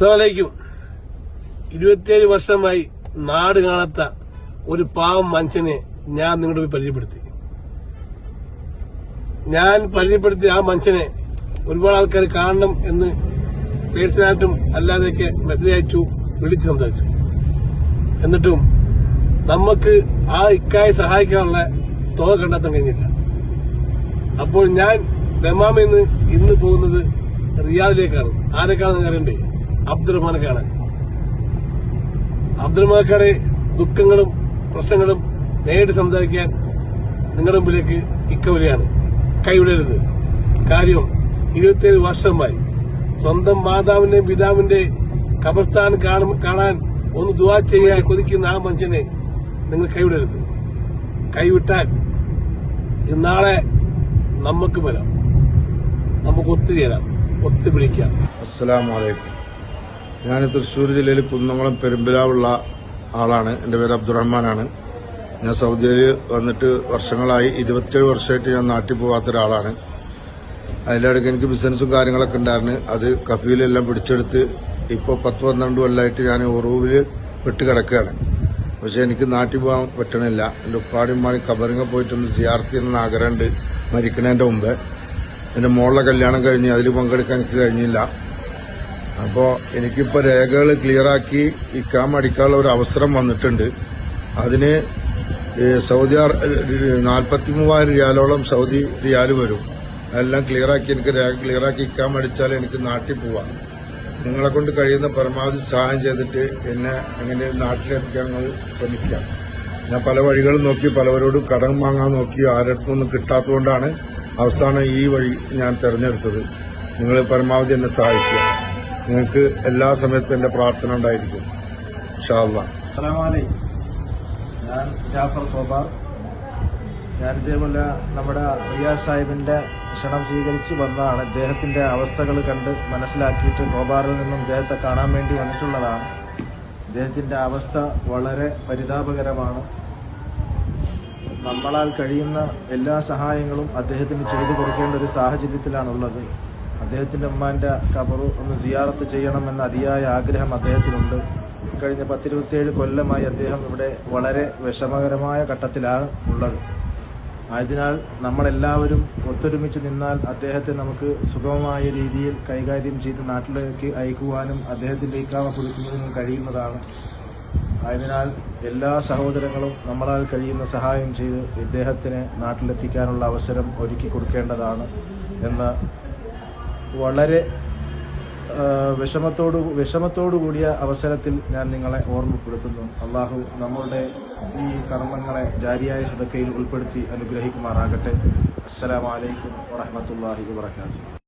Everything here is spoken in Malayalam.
അസ്സലാമലൈക്കും. 27 വർഷമായി നാട് കാണാത്ത ഒരു പാവം മനുഷ്യനെ ഞാൻ നിങ്ങളുടെ പോയി പരിചയപ്പെടുത്തി. ഞാൻ പരിചയപ്പെടുത്തിയ ആ മനുഷ്യനെ ഒരുപാട് ആൾക്കാർ കാണണം എന്ന് പേഴ്സണായിട്ടും അല്ലാതെയൊക്കെ മെസ്സേജ് അയച്ചു, വിളിച്ച് സംസാരിച്ചു. എന്നിട്ടും നമുക്ക് ആ ഇക്കായെ സഹായിക്കാനുള്ള തുക കണ്ടെത്താൻ കഴിഞ്ഞില്ല. അപ്പോൾ ഞാൻ ദമാമിൽ നിന്ന് ഇന്ന് പോകുന്നത് റിയാദിലേക്കാണ്. ആരെക്കാണെന്ന് അറിയണ്ടേ? അബ്ദുറഹ്മാനെ കാണാൻ. അബ്ദുറഹ്മാനക്കാടെ ദുഃഖങ്ങളും പ്രശ്നങ്ങളും നേരിട്ട് സംസാരിക്കാൻ നിങ്ങളുടെ മുമ്പിലേക്ക് ഇക്ക വരികയാണ്. കൈവിടരുത്. കാര്യം 27 വർഷമായി സ്വന്തം മാതാവിന്റെയും പിതാവിന്റെ ഖബർസ്ഥാൻ കാണാൻ ഒന്ന് ദുആ ചെയ്യാൻ കൊതിക്കുന്ന ആ മനുഷ്യനെ നിങ്ങൾ കൈവിടരുത്. കൈവിട്ടാൽ നാളെ നമുക്ക് വരാം, നമുക്ക് ഒത്തുചേരാം, ഒത്തുപിടിക്കാം. അസ്സലാമു അലൈക്കും. ഞാൻ തൃശ്ശൂർ ജില്ലയിൽ കുന്നംകുളം പെരുമ്പിലാവുള്ള ആളാണ്. എന്റെ പേര് അബ്ദുറഹ്മാനാണ്. ഞാൻ സൗദിയിൽ വന്നിട്ട് വർഷങ്ങളായി. 27 വർഷമായിട്ട് ഞാൻ നാട്ടിൽ പോകാത്ത ഒരാളാണ്. അതിലിടയ്ക്ക് എനിക്ക് ബിസിനസ്സും കാര്യങ്ങളൊക്കെ ഉണ്ടായിരുന്നു. അത് കഫീലെല്ലാം പിടിച്ചെടുത്ത് ഇപ്പോൾ 10-12 കൊല്ലമായിട്ട് ഞാൻ ഉറൂവിൽ വിട്ട് കിടക്കുകയാണ്. പക്ഷെ എനിക്ക് നാട്ടിൽ പോകാൻ പറ്റണില്ല. എന്റെ ഉപ്പാടിമാരി കബറിങ്ങ പോയിട്ടൊന്ന് സിയാർത്ത് ചെയ്യുന്ന ആഗ്രഹമുണ്ട് മരിക്കണതിന്റെ മുമ്പ്. എന്റെ മോളുടെ കല്യാണം കഴിഞ്ഞ് അതിൽ പങ്കെടുക്കാൻ എനിക്ക് കഴിഞ്ഞില്ല. അപ്പോൾ എനിക്കിപ്പോൾ രേഖകൾ ക്ലിയറാക്കി ഇക്കാമ അടിക്കാനുള്ള ഒരു അവസരം വന്നിട്ടുണ്ട്. അതിന് സൗദി 43,000 റിയാലോളം സൗദി റിയാല് വരും. അതെല്ലാം ക്ലിയറാക്കി എനിക്ക് രേഖ ക്ലിയറാക്കി ഇക്കാമ അടിച്ചാൽ എനിക്ക് നാട്ടിൽ പോവാം. നിങ്ങളെ കൊണ്ട് കഴിയുന്ന പരമാവധി സഹായം ചെയ്തിട്ട് എന്നെ എങ്ങനെ നാട്ടിലെത്തിക്കാൻ നിങ്ങൾ ശ്രമിക്കാം. ഞാൻ പല വഴികളും നോക്കി, പലവരോടും കടം വാങ്ങാൻ നോക്കി, ആരടുത്തൊന്നും കിട്ടാത്തതുകൊണ്ടാണ് അവസാനം ഈ വഴി ഞാൻ തെരഞ്ഞെടുത്തത്. നിങ്ങൾ പരമാവധി എന്നെ സഹായിക്കുക. നിങ്ങൾക്ക് എല്ലാ സമയത്തും എന്റെ പ്രാർത്ഥന ഉണ്ടായിരിക്കും. ഇൻഷാ അല്ലാഹ്. അസ്സലാമു അലൈക്കും. ഞാൻ ജാഫർ കോബാർ. ഞാൻ ഇതേപോലെ നമ്മുടെ റിയാസ് സാഹിബിന്റെ ക്ഷണം സ്വീകരിച്ച് വന്നതാണ്. ഇദ്ദേഹത്തിന്റെ അവസ്ഥകൾ കണ്ട് മനസ്സിലാക്കിയിട്ട് കോബാറിൽ നിന്നും ഇദ്ദേഹത്തെ കാണാൻ വേണ്ടി വന്നിട്ടുള്ളതാണ്. ഇദ്ദേഹത്തിന്റെ അവസ്ഥ വളരെ പരിതാപകരമാണ്. നമ്മളാൽ കഴിയുന്ന എല്ലാ സഹായങ്ങളും അദ്ദേഹത്തിന് ചെയ്തു കൊടുക്കേണ്ട ഒരു സാഹചര്യത്തിലാണുള്ളത്. അദ്ദേഹത്തിന്റെ ഉമ്മാന്റെ ഖബറ് ഒന്ന് സിയാറത്ത് ചെയ്യണമെന്ന അതിയായ ആഗ്രഹം അദ്ദേഹത്തിനുണ്ട്. കഴിഞ്ഞ 10-27 കൊല്ലമായി അദ്ദേഹം ഇവിടെ വളരെ വിഷമകരമായ ഘട്ടത്തിലാണ് ഉള്ളത്. ആയതിനാൽ നമ്മളെല്ലാവരും ഒത്തൊരുമിച്ച് നിന്നാൽ അദ്ദേഹത്തെ നമുക്ക് സുഗമമായ രീതിയിൽ കൈകാര്യം ചെയ്ത് നാട്ടിലേക്ക് അയക്കുവാനും അദ്ദേഹത്തിന്റെ ഇക്കാമ പുതുക്കുന്നതിനും കഴിയുന്നതാണ്. ആയതിനാൽ എല്ലാ സഹോദരങ്ങളും നമ്മളാൽ കഴിയുന്ന സഹായം ചെയ്ത് ഇദ്ദേഹത്തിന് നാട്ടിലെത്തിക്കാനുള്ള അവസരം ഒരുക്കി കൊടുക്കേണ്ടതാണ് എന്ന് വളരെ വിഷമത്തോടു കൂടിയ അവസരത്തിൽ ഞാൻ നിങ്ങളെ ഓർമ്മപ്പെടുത്തുന്നു. അള്ളാഹു നമ്മളുടെ ഈ കർമ്മങ്ങളെ ജാരിയായ സദക്കയിൽ ഉൾപ്പെടുത്തി അനുഗ്രഹിക്കുമാറാകട്ടെ. അസ്സലാമു അലൈക്കും വറഹ്മത്തുള്ളാഹി വബറകാതുഹു.